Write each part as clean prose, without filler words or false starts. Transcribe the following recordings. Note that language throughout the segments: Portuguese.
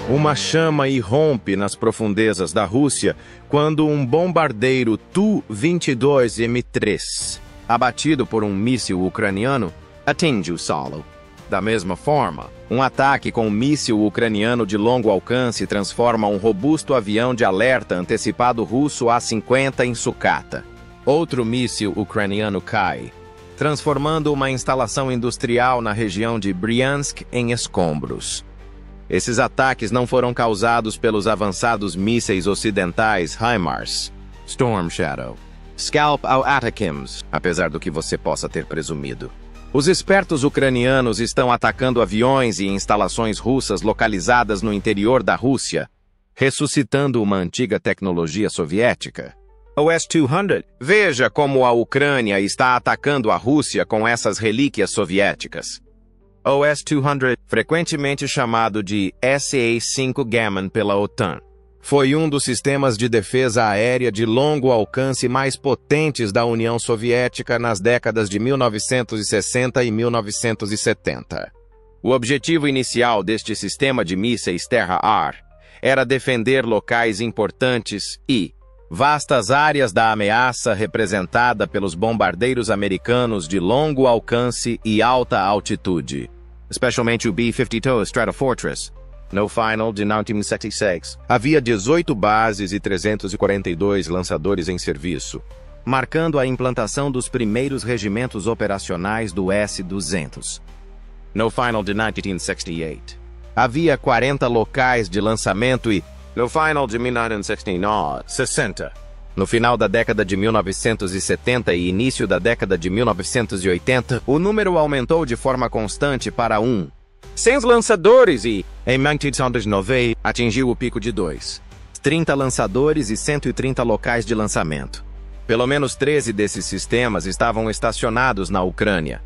Uma chama irrompe nas profundezas da Rússia quando um bombardeiro Tu-22M3, abatido por um míssil ucraniano, atinge o solo. Da mesma forma, um ataque com um míssil ucraniano de longo alcance transforma um robusto avião de alerta antecipado russo A-50 em sucata. Outro míssil ucraniano cai, transformando uma instalação industrial na região de Bryansk em escombros. Esses ataques não foram causados pelos avançados mísseis ocidentais HIMARS, Storm Shadow, Scalp ou ATACMS, apesar do que você possa ter presumido. Os espertos ucranianos estão atacando aviões e instalações russas localizadas no interior da Rússia, ressuscitando uma antiga tecnologia soviética. O S-200. Veja como a Ucrânia está atacando a Rússia com essas relíquias soviéticas. O S-200, frequentemente chamado de SA-5 Gammon pela OTAN, foi um dos sistemas de defesa aérea de longo alcance mais potentes da União Soviética nas décadas de 1960 e 1970. O objetivo inicial deste sistema de mísseis terra-ar era defender locais importantes e vastas áreas da ameaça representada pelos bombardeiros americanos de longo alcance e alta altitude, especialmente o B-52 Stratofortress. No final de 1976, havia 18 bases e 342 lançadores em serviço, marcando a implantação dos primeiros regimentos operacionais do S-200. No final de 1968, havia 40 locais de lançamento e, no final de 1960, no final da década de 1970 e início da década de 1980, o número aumentou de forma constante para 100 lançadores e, em 1990, atingiu o pico de 30 lançadores e 130 locais de lançamento. Pelo menos 13 desses sistemas estavam estacionados na Ucrânia,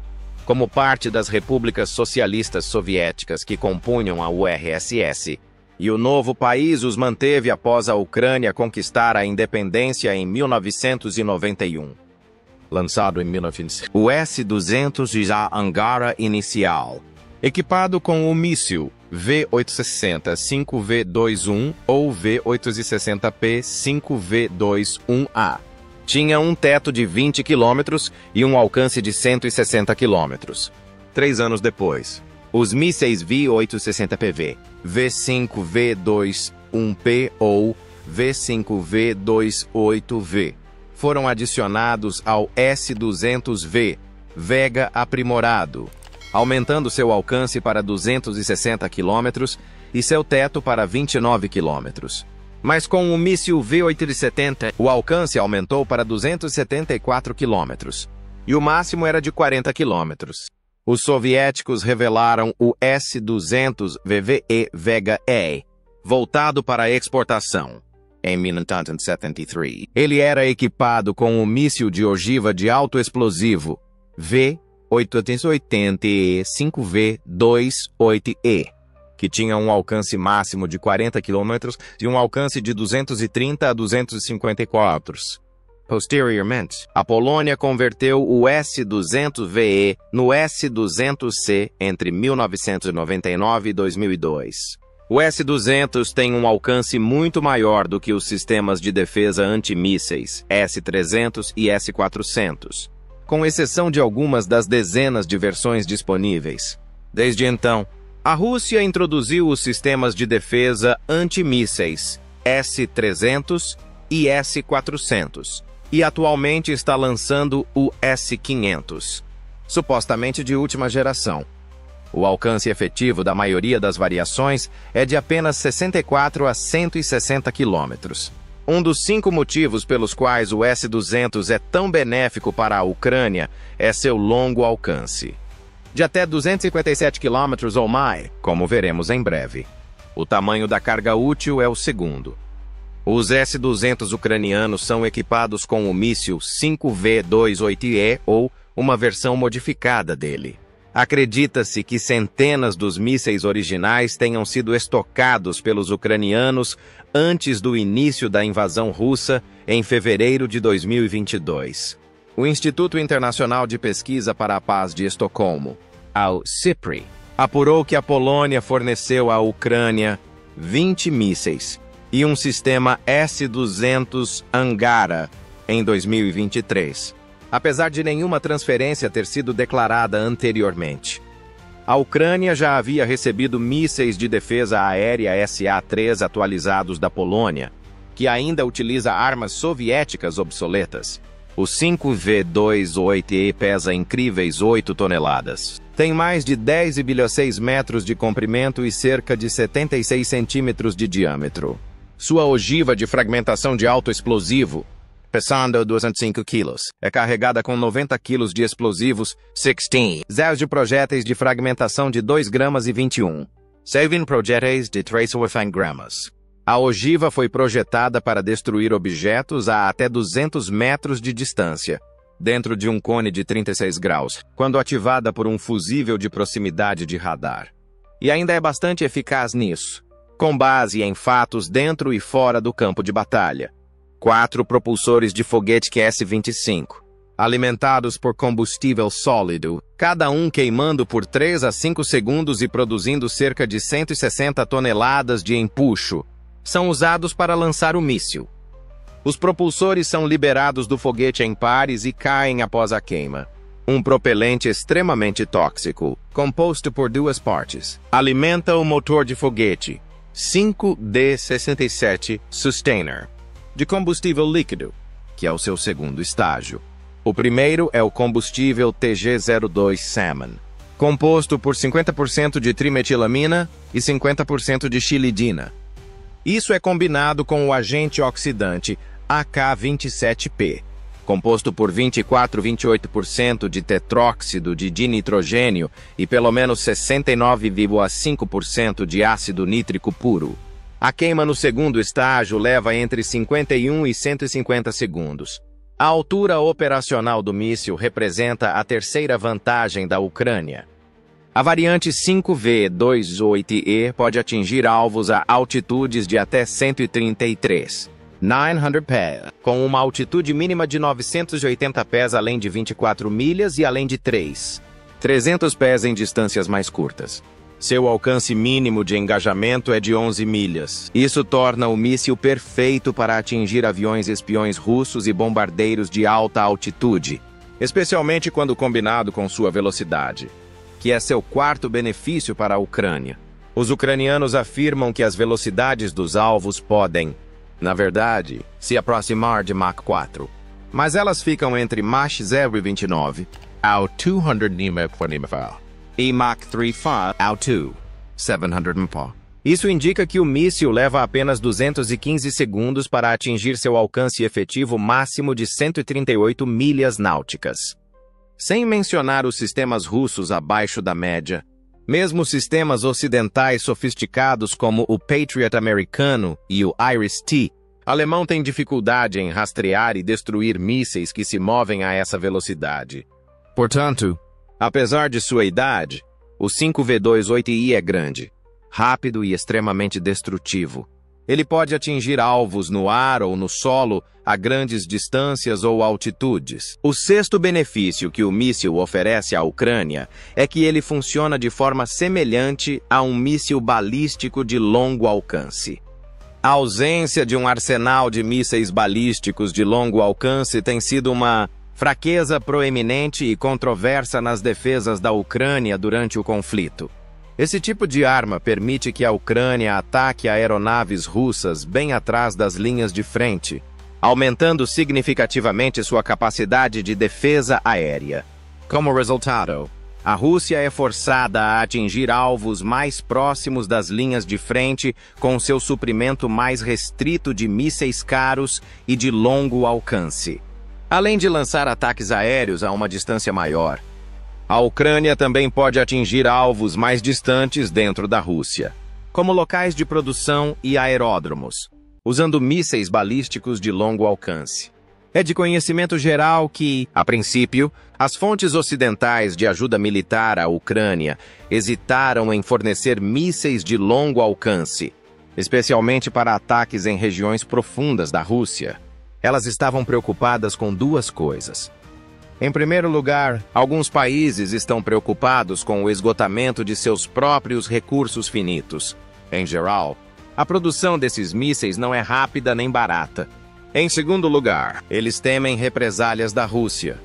como parte das repúblicas socialistas soviéticas que compunham a URSS, e o novo país os manteve após a Ucrânia conquistar a independência em 1991. Lançado em 1900, o S-200 já Angara inicial, equipado com o míssil V-860 5V21 ou V-860P 5V21A. Tinha um teto de 20 km e um alcance de 160 km. 3 anos depois, os mísseis V-860PV, V-5V21P ou V-5V28V foram adicionados ao S-200V Vega aprimorado, aumentando seu alcance para 260 km e seu teto para 29 km. Mas com o míssil V-870, o alcance aumentou para 274 km, e o máximo era de 40 km. Os soviéticos revelaram o S-200 VVE Vega-E, voltado para a exportação. Em 1973, ele era equipado com o míssil de ogiva de alto explosivo V-880E 5V28E, que tinha um alcance máximo de 40 km e um alcance de 230 a 254 km. Posteriormente, a Polônia converteu o S-200VE no S-200C entre 1999 e 2002. O S-200 tem um alcance muito maior do que os sistemas de defesa antimísseis S-300 e S-400, com exceção de algumas das dezenas de versões disponíveis. Desde então, a Rússia introduziu os sistemas de defesa antimísseis S-300 e S-400, e atualmente está lançando o S-500, supostamente de última geração. O alcance efetivo da maioria das variações é de apenas 64 a 160 km. Um dos 5 motivos pelos quais o S-200 é tão benéfico para a Ucrânia é seu longo alcance, de até 257 km ou mais, como veremos em breve. O tamanho da carga útil é o segundo. Os S-200 ucranianos são equipados com o míssil 5V28E ou uma versão modificada dele. Acredita-se que centenas dos mísseis originais tenham sido estocados pelos ucranianos antes do início da invasão russa em fevereiro de 2022. O Instituto Internacional de Pesquisa para a Paz de Estocolmo, ao CIPRI, apurou que a Polônia forneceu à Ucrânia 20 mísseis e um sistema S-200 Angara em 2023, apesar de nenhuma transferência ter sido declarada anteriormente. A Ucrânia já havia recebido mísseis de defesa aérea SA-3 atualizados da Polônia, que ainda utiliza armas soviéticas obsoletas. O 5V28E pesa incríveis 8 toneladas. Tem mais de 10,6 metros de comprimento e cerca de 76 centímetros de diâmetro. Sua ogiva de fragmentação de alto explosivo, pesando 205 quilos, é carregada com 90 quilos de explosivos 16, zéus de projéteis de fragmentação de 2 gramas e 21, 7 projéteis de 3,5 gramas. A ogiva foi projetada para destruir objetos a até 200 metros de distância, dentro de um cone de 36 graus, quando ativada por um fusível de proximidade de radar. E ainda é bastante eficaz nisso, com base em fatos dentro e fora do campo de batalha. 4 propulsores de foguete QS-25, alimentados por combustível sólido, cada um queimando por 3 a 5 segundos e produzindo cerca de 160 toneladas de empuxo, são usados para lançar o míssil. Os propulsores são liberados do foguete em pares e caem após a queima. Um propelente extremamente tóxico, composto por 2 partes, alimenta o motor de foguete 5D67 Sustainer, de combustível líquido, que é o seu segundo estágio. O primeiro é o combustível TG-02 Salmon, composto por 50% de trimetilamina e 50% de xilidina. Isso é combinado com o agente oxidante AK-27P, composto por 24,28% de tetróxido de dinitrogênio e pelo menos 69,5% de ácido nítrico puro. A queima no segundo estágio leva entre 51 e 150 segundos. A altura operacional do míssil representa a terceira vantagem da Ucrânia. A variante 5V28E pode atingir alvos a altitudes de até 133, 900 pés, com uma altitude mínima de 980 pés além de 24 milhas e além de 300 pés em distâncias mais curtas. Seu alcance mínimo de engajamento é de 11 milhas. Isso torna o míssil perfeito para atingir aviões espiões russos e bombardeiros de alta altitude, especialmente quando combinado com sua velocidade, que é seu quarto benefício para a Ucrânia. Os ucranianos afirmam que as velocidades dos alvos podem, na verdade, se aproximar de Mach 4, mas elas ficam entre Mach 0,29 ao 200 mph e Mach 3,5 ao 700 mph. Isso indica que o míssil leva apenas 215 segundos para atingir seu alcance efetivo máximo de 138 milhas náuticas. Sem mencionar os sistemas russos abaixo da média, mesmo sistemas ocidentais sofisticados como o Patriot americano e o Iris-T alemão têm dificuldade em rastrear e destruir mísseis que se movem a essa velocidade. Portanto, apesar de sua idade, o 5V28I é grande, rápido e extremamente destrutivo. Ele pode atingir alvos no ar ou no solo a grandes distâncias ou altitudes. O sexto benefício que o míssil oferece à Ucrânia é que ele funciona de forma semelhante a um míssil balístico de longo alcance. A ausência de um arsenal de mísseis balísticos de longo alcance tem sido uma fraqueza proeminente e controversa nas defesas da Ucrânia durante o conflito. Esse tipo de arma permite que a Ucrânia ataque aeronaves russas bem atrás das linhas de frente, aumentando significativamente sua capacidade de defesa aérea. Como resultado, a Rússia é forçada a atingir alvos mais próximos das linhas de frente com seu suprimento mais restrito de mísseis caros e de longo alcance, além de lançar ataques aéreos a uma distância maior. A Ucrânia também pode atingir alvos mais distantes dentro da Rússia, como locais de produção e aeródromos, usando mísseis balísticos de longo alcance. É de conhecimento geral que, a princípio, as fontes ocidentais de ajuda militar à Ucrânia hesitaram em fornecer mísseis de longo alcance, especialmente para ataques em regiões profundas da Rússia. Elas estavam preocupadas com duas coisas. Em primeiro lugar, alguns países estão preocupados com o esgotamento de seus próprios recursos finitos. Em geral, A produção desses mísseis não é rápida nem barata. Em segundo lugar, eles temem represálias da Rússia.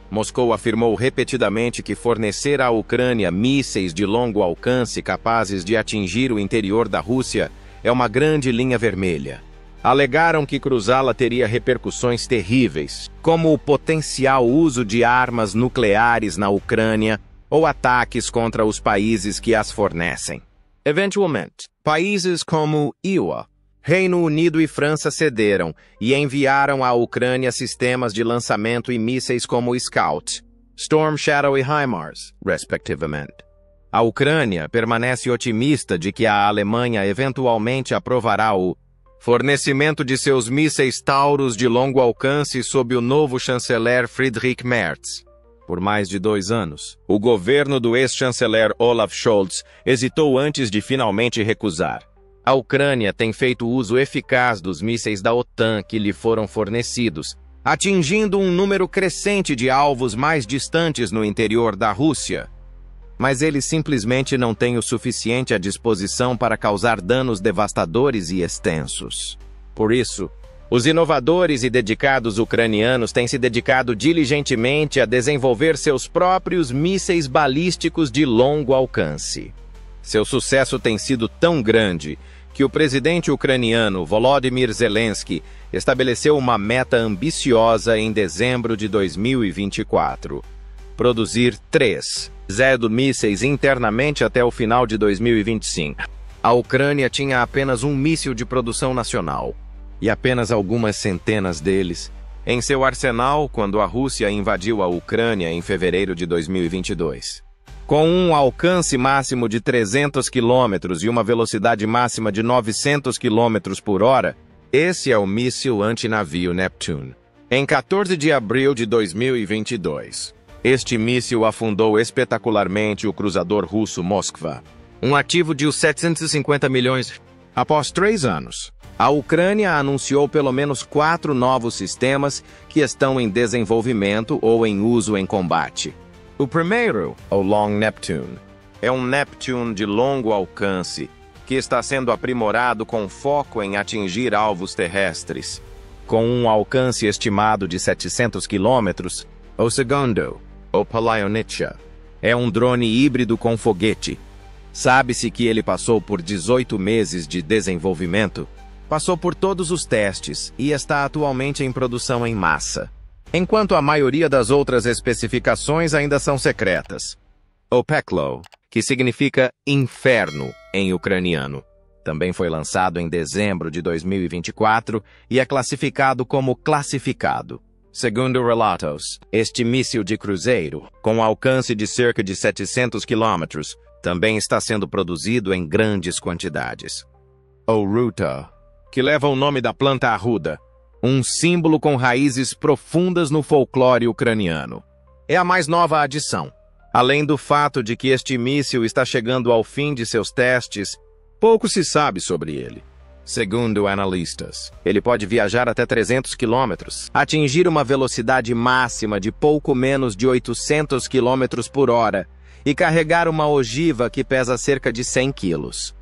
Moscou afirmou repetidamente que fornecer à Ucrânia mísseis de longo alcance capazes de atingir o interior da Rússia é uma grande linha vermelha. Alegaram que cruzá-la teria repercussões terríveis, como o potencial uso de armas nucleares na Ucrânia ou ataques contra os países que as fornecem. Eventualmente, países como IUA, Reino Unido e França cederam e enviaram à Ucrânia sistemas de lançamento e mísseis como Scout, Storm Shadow e HIMARS, respectivamente. A Ucrânia permanece otimista de que a Alemanha eventualmente aprovará o fornecimento de seus mísseis Taurus de longo alcance sob o novo chanceler Friedrich Merz. Por mais de 2 anos, o governo do ex-chanceler Olaf Scholz hesitou antes de finalmente recusar. A Ucrânia tem feito uso eficaz dos mísseis da OTAN que lhe foram fornecidos, atingindo um número crescente de alvos mais distantes no interior da Rússia. Mas eles simplesmente não têm o suficiente à disposição para causar danos devastadores e extensos. Por isso, os inovadores e dedicados ucranianos têm se dedicado diligentemente a desenvolver seus próprios mísseis balísticos de longo alcance. Seu sucesso tem sido tão grande que o presidente ucraniano Volodymyr Zelensky estabeleceu uma meta ambiciosa em dezembro de 2024: produzir 3 mísseis internamente até o final de 2025. A Ucrânia tinha apenas um míssil de produção nacional, e apenas algumas centenas deles em seu arsenal quando a Rússia invadiu a Ucrânia em fevereiro de 2022. Com um alcance máximo de 300 km e uma velocidade máxima de 900 km por hora, esse é o míssil antinavio Neptune. Em 14 de abril de 2022, este míssil afundou espetacularmente o cruzador russo Moskva, um ativo de 750 milhões. Após 3 anos, a Ucrânia anunciou pelo menos 4 novos sistemas que estão em desenvolvimento ou em uso em combate. O primeiro, o Long Neptune, é um Neptune de longo alcance que está sendo aprimorado com foco em atingir alvos terrestres. Com um alcance estimado de 700 km, o segundo, o Palaionitsha, é um drone híbrido com foguete. Sabe-se que ele passou por 18 meses de desenvolvimento, passou por todos os testes e está atualmente em produção em massa, enquanto a maioria das outras especificações ainda são secretas. O Peklo, que significa inferno em ucraniano, também foi lançado em dezembro de 2024 e é classificado como classificado. Segundo relatos, este míssil de cruzeiro, com alcance de cerca de 700 km, também está sendo produzido em grandes quantidades. O Ruta, que leva o nome da planta arruda, um símbolo com raízes profundas no folclore ucraniano, é a mais nova adição. Além do fato de que este míssil está chegando ao fim de seus testes, pouco se sabe sobre ele. Segundo analistas, ele pode viajar até 300 km, atingir uma velocidade máxima de pouco menos de 800 km por hora e carregar uma ogiva que pesa cerca de 100 quilos.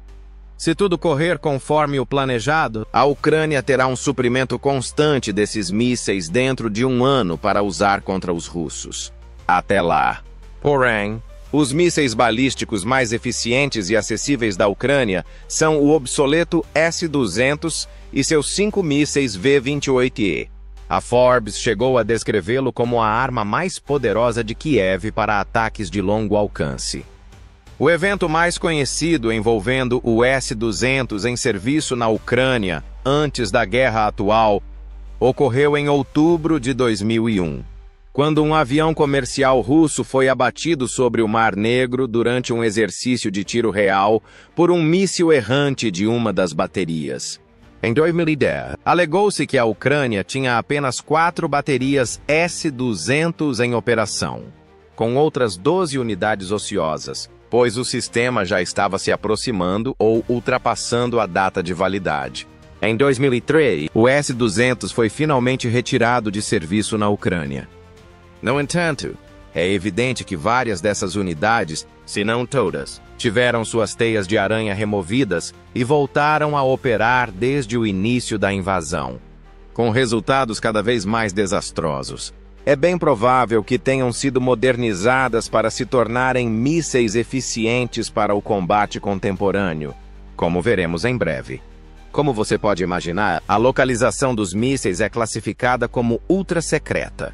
Se tudo correr conforme o planejado, a Ucrânia terá um suprimento constante desses mísseis dentro de 1 ano para usar contra os russos. Até lá. Porém, os mísseis balísticos mais eficientes e acessíveis da Ucrânia são o obsoleto S-200 e seus 5 mísseis V-28E. A Forbes chegou a descrevê-lo como a arma mais poderosa de Kiev para ataques de longo alcance. O evento mais conhecido envolvendo o S-200 em serviço na Ucrânia antes da guerra atual ocorreu em outubro de 2001. Quando um avião comercial russo foi abatido sobre o Mar Negro durante um exercício de tiro real por um míssil errante de uma das baterias. Em 2010, alegou-se que a Ucrânia tinha apenas 4 baterias S-200 em operação, com outras 12 unidades ociosas, pois o sistema já estava se aproximando ou ultrapassando a data de validade. Em 2003, o S-200 foi finalmente retirado de serviço na Ucrânia. No entanto, é evidente que várias dessas unidades se não todas, tiveram suas teias de aranha removidas e voltaram a operar desde o início da invasão, com resultados cada vez mais desastrosos. É bem provável que tenham sido modernizadas para se tornarem mísseis eficientes para o combate contemporâneo, como veremos em breve. Como você pode imaginar, a localização dos mísseis é classificada como ultra-secreta.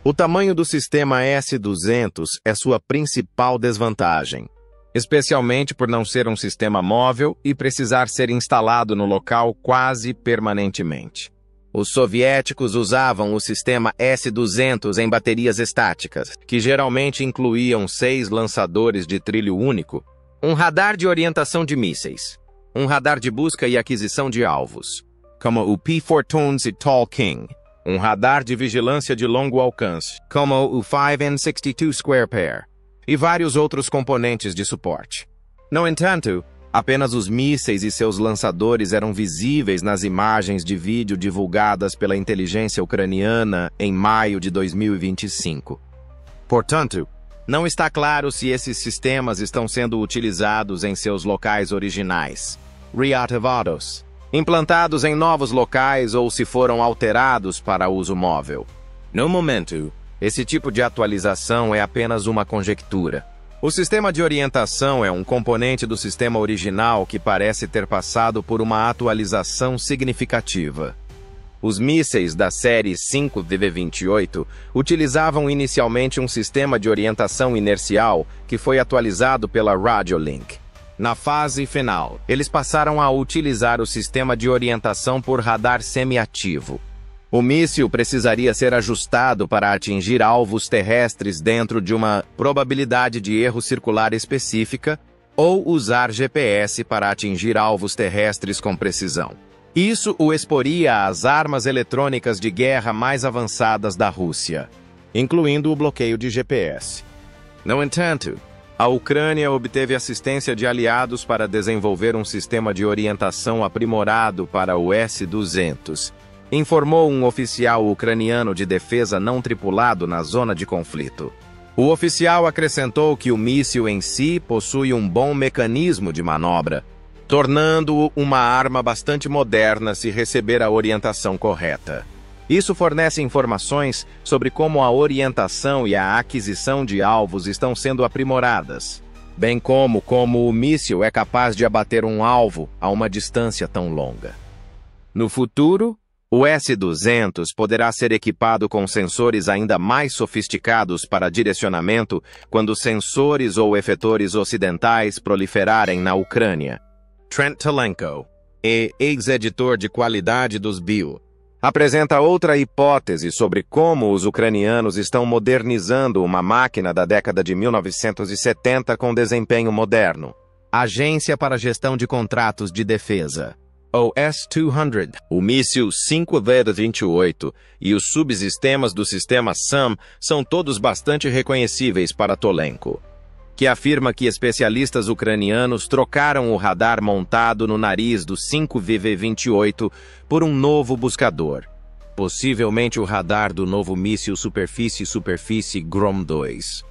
O tamanho do sistema S-200 é sua principal desvantagem, especialmente por não ser um sistema móvel e precisar ser instalado no local quase permanentemente. Os soviéticos usavam o sistema S-200 em baterias estáticas, que geralmente incluíam 6 lançadores de trilho único, um radar de orientação de mísseis, um radar de busca e aquisição de alvos, como o P-14 Tall King, um radar de vigilância de longo alcance, como o 5N62 Square Pair, e vários outros componentes de suporte. No entanto, apenas os mísseis e seus lançadores eram visíveis nas imagens de vídeo divulgadas pela inteligência ucraniana em maio de 2025. Portanto, não está claro se esses sistemas estão sendo utilizados em seus locais originais, reativados, implantados em novos locais ou se foram alterados para uso móvel. No momento, esse tipo de atualização é apenas uma conjectura. O sistema de orientação é um componente do sistema original que parece ter passado por uma atualização significativa. Os mísseis da série 5VV-28 utilizavam inicialmente um sistema de orientação inercial que foi atualizado pela Radiolink. Na fase final, eles passaram a utilizar o sistema de orientação por radar semiativo. O míssil precisaria ser ajustado para atingir alvos terrestres dentro de uma probabilidade de erro circular específica ou usar GPS para atingir alvos terrestres com precisão. Isso o exporia às armas eletrônicas de guerra mais avançadas da Rússia, incluindo o bloqueio de GPS. No entanto, a Ucrânia obteve assistência de aliados para desenvolver um sistema de orientação aprimorado para o S-200, informou um oficial ucraniano de defesa não tripulado na zona de conflito. O oficial acrescentou que o míssil em si possui um bom mecanismo de manobra, tornando-o uma arma bastante moderna se receber a orientação correta. Isso fornece informações sobre como a orientação e a aquisição de alvos estão sendo aprimoradas, bem como o míssil é capaz de abater um alvo a uma distância tão longa. No futuro, o S-200 poderá ser equipado com sensores ainda mais sofisticados para direcionamento quando sensores ou efetores ocidentais proliferarem na Ucrânia. Trent Telenko, ex-editor de qualidade dos BIO, apresenta outra hipótese sobre como os ucranianos estão modernizando uma máquina da década de 1970 com desempenho moderno. Agência para Gestão de Contratos de Defesa, ou S-200. O míssil 5V-28 e os subsistemas do sistema SAM são todos bastante reconhecíveis para Telenko, que afirma que especialistas ucranianos trocaram o radar montado no nariz do 5VV-28 por um novo buscador, possivelmente o radar do novo míssil superfície-superfície Grom-2.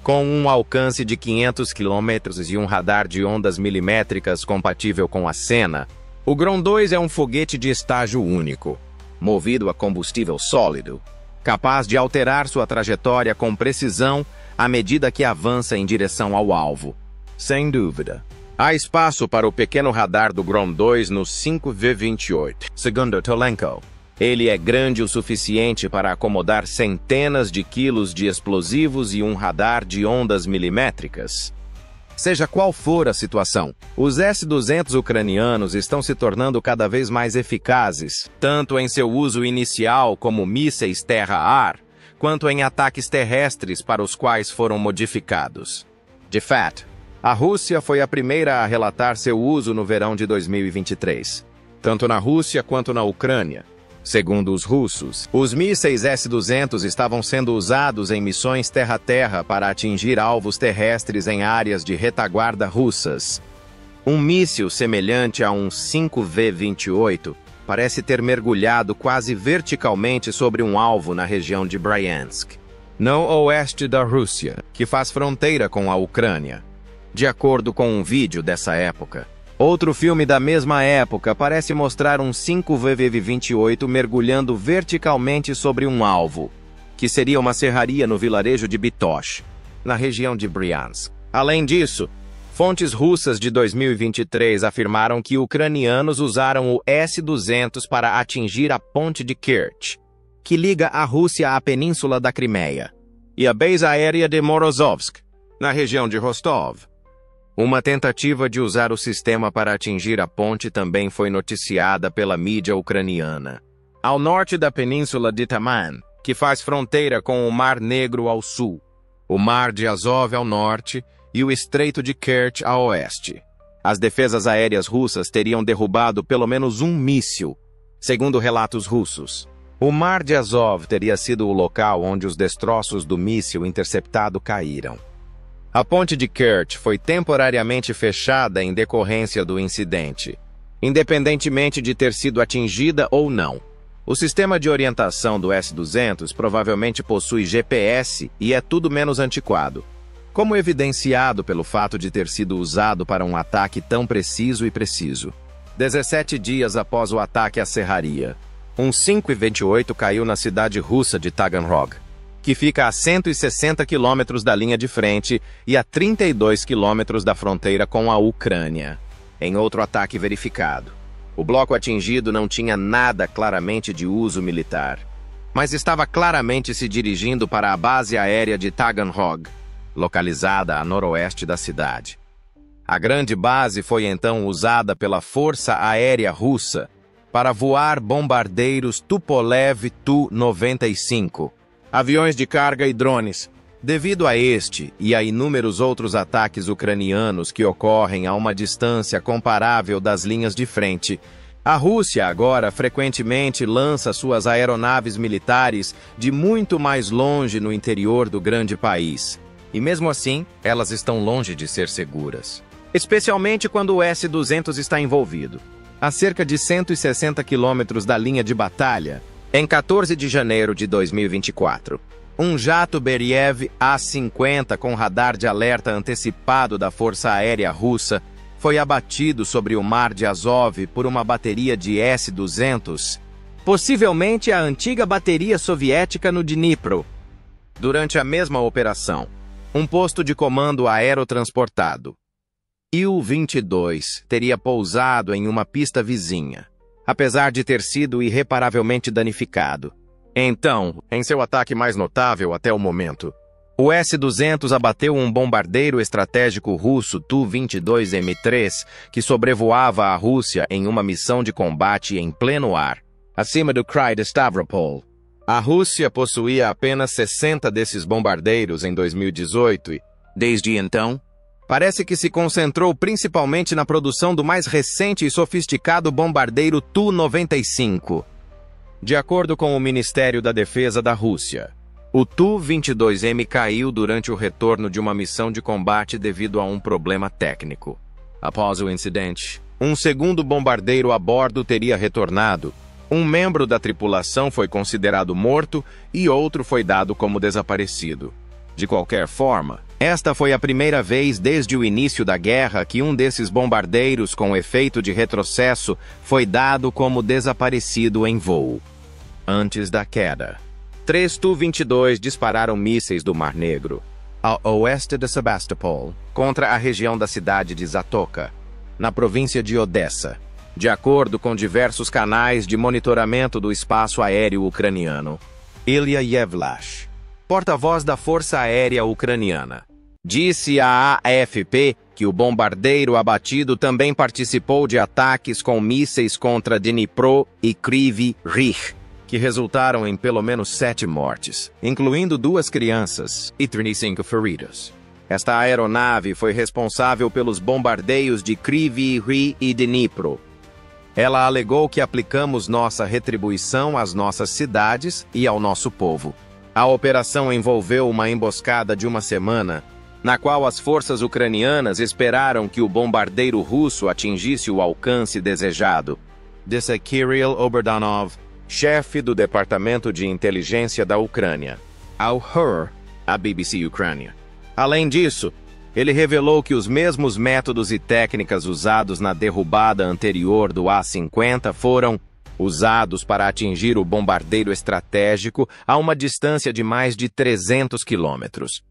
Com um alcance de 500 km e um radar de ondas milimétricas compatível com a Sena, o Grom-2 é um foguete de estágio único, movido a combustível sólido, capaz de alterar sua trajetória com precisão à medida que avança em direção ao alvo. Sem dúvida, há espaço para o pequeno radar do Grom-2 no 5V-28. Segundo Telenko, ele é grande o suficiente para acomodar centenas de quilos de explosivos e um radar de ondas milimétricas. Seja qual for a situação, os S-200 ucranianos estão se tornando cada vez mais eficazes, tanto em seu uso inicial como mísseis terra-ar, quanto em ataques terrestres para os quais foram modificados. De fato, a Rússia foi a primeira a relatar seu uso no verão de 2023, tanto na Rússia quanto na Ucrânia. Segundo os russos, os mísseis S-200 estavam sendo usados em missões terra-terra para atingir alvos terrestres em áreas de retaguarda russas. Um míssil semelhante a um 5V-28 parece ter mergulhado quase verticalmente sobre um alvo na região de Bryansk. no oeste da Rússia, que faz fronteira com a Ucrânia. De acordo com um vídeo dessa época, outro filme da mesma época parece mostrar um 5VV-28 mergulhando verticalmente sobre um alvo, que seria uma serraria no vilarejo de Bitosh, na região de Bryansk. Além disso, fontes russas de 2023 afirmaram que ucranianos usaram o S-200 para atingir a ponte de Kerch, que liga a Rússia à península da Crimeia, e a base aérea de Morozovsk, na região de Rostov. Uma tentativa de usar o sistema para atingir a ponte também foi noticiada pela mídia ucraniana. Ao norte da península de Taman, que faz fronteira com o Mar Negro ao sul, o Mar de Azov ao norte e o Estreito de Kerch a oeste. As defesas aéreas russas teriam derrubado pelo menos um míssil, segundo relatos russos. O Mar de Azov teria sido o local onde os destroços do míssil interceptado caíram. A ponte de Kerch foi temporariamente fechada em decorrência do incidente, independentemente de ter sido atingida ou não. O sistema de orientação do S-200 provavelmente possui GPS e é tudo menos antiquado, como evidenciado pelo fato de ter sido usado para um ataque tão preciso. 17 dias após o ataque à serraria, um 5,28 caiu na cidade russa de Taganrog, que fica a 160 quilômetros da linha de frente e a 32 quilômetros da fronteira com a Ucrânia. Em outro ataque verificado, o bloco atingido não tinha nada claramente de uso militar, mas estava claramente se dirigindo para a base aérea de Taganrog, localizada a noroeste da cidade. A grande base foi então usada pela Força Aérea Russa para voar bombardeiros Tupolev Tu-95, aviões de carga e drones. Devido a este e a inúmeros outros ataques ucranianos que ocorrem a uma distância comparável das linhas de frente, a Rússia agora frequentemente lança suas aeronaves militares de muito mais longe no interior do grande país. E mesmo assim, elas estão longe de ser seguras, especialmente quando o S-200 está envolvido. A cerca de 160 quilômetros da linha de batalha, em 14 de janeiro de 2024, um jato Beriev A-50 com radar de alerta antecipado da Força Aérea Russa foi abatido sobre o Mar de Azov por uma bateria de S-200, possivelmente a antiga bateria soviética no Dnipro. Durante a mesma operação, um posto de comando aerotransportado, Il-22, teria pousado em uma pista vizinha, apesar de ter sido irreparavelmente danificado. Então, em seu ataque mais notável até o momento, o S-200 abateu um bombardeiro estratégico russo Tu-22M3 que sobrevoava a Rússia em uma missão de combate em pleno ar, acima do Krai de Stavropol. A Rússia possuía apenas 60 desses bombardeiros em 2018 e, desde então, parece que se concentrou principalmente na produção do mais recente e sofisticado bombardeiro Tu-95. De acordo com o Ministério da Defesa da Rússia, o Tu-22M caiu durante o retorno de uma missão de combate devido a um problema técnico. Após o incidente, um segundo bombardeiro a bordo teria retornado. Um membro da tripulação foi considerado morto e outro foi dado como desaparecido. De qualquer forma, esta foi a primeira vez desde o início da guerra que um desses bombardeiros com efeito de retrocesso foi dado como desaparecido em voo. Antes da queda, 3 Tu-22 dispararam mísseis do Mar Negro, a oeste de Sebastopol, contra a região da cidade de Zatoka, na província de Odessa, de acordo com diversos canais de monitoramento do espaço aéreo ucraniano. Ilya Yevlash, porta-voz da Força Aérea Ucraniana, disse à AFP que o bombardeiro abatido também participou de ataques com mísseis contra Dnipro e Kryvyi Rih, que resultaram em pelo menos 7 mortes, incluindo 2 crianças e 35 feridos. Esta aeronave foi responsável pelos bombardeios de Kryvyi Rih e Dnipro. Ela alegou que aplicamos nossa retribuição às nossas cidades e ao nosso povo. A operação envolveu uma emboscada de uma semana, na qual as forças ucranianas esperaram que o bombardeiro russo atingisse o alcance desejado, disse Kirill Oberdanov, chefe do Departamento de Inteligência da Ucrânia. ao HUR, a BBC Ucrânia. Além disso, ele revelou que os mesmos métodos e técnicas usados na derrubada anterior do A-50 foram usados para atingir o bombardeiro estratégico a uma distância de mais de 300 quilômetros.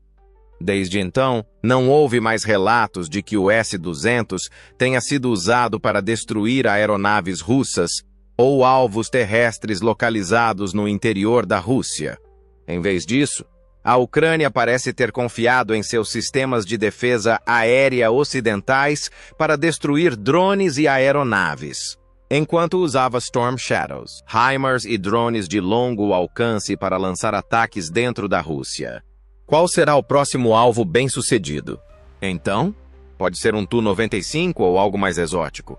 Desde então, não houve mais relatos de que o S-200 tenha sido usado para destruir aeronaves russas ou alvos terrestres localizados no interior da Rússia. Em vez disso, a Ucrânia parece ter confiado em seus sistemas de defesa aérea ocidentais para destruir drones e aeronaves, enquanto usava Storm Shadows, HIMARS e drones de longo alcance para lançar ataques dentro da Rússia. Qual será o próximo alvo bem-sucedido? Então, pode ser um Tu-95 ou algo mais exótico.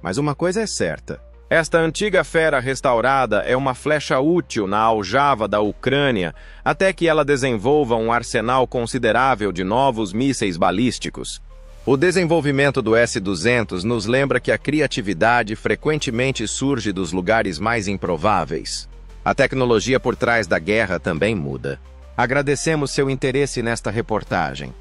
Mas uma coisa é certa. Esta antiga fera restaurada é uma flecha útil na aljava da Ucrânia até que ela desenvolva um arsenal considerável de novos mísseis balísticos. O desenvolvimento do S-200 nos lembra que a criatividade frequentemente surge dos lugares mais improváveis. A tecnologia por trás da guerra também muda. Agradecemos seu interesse nesta reportagem.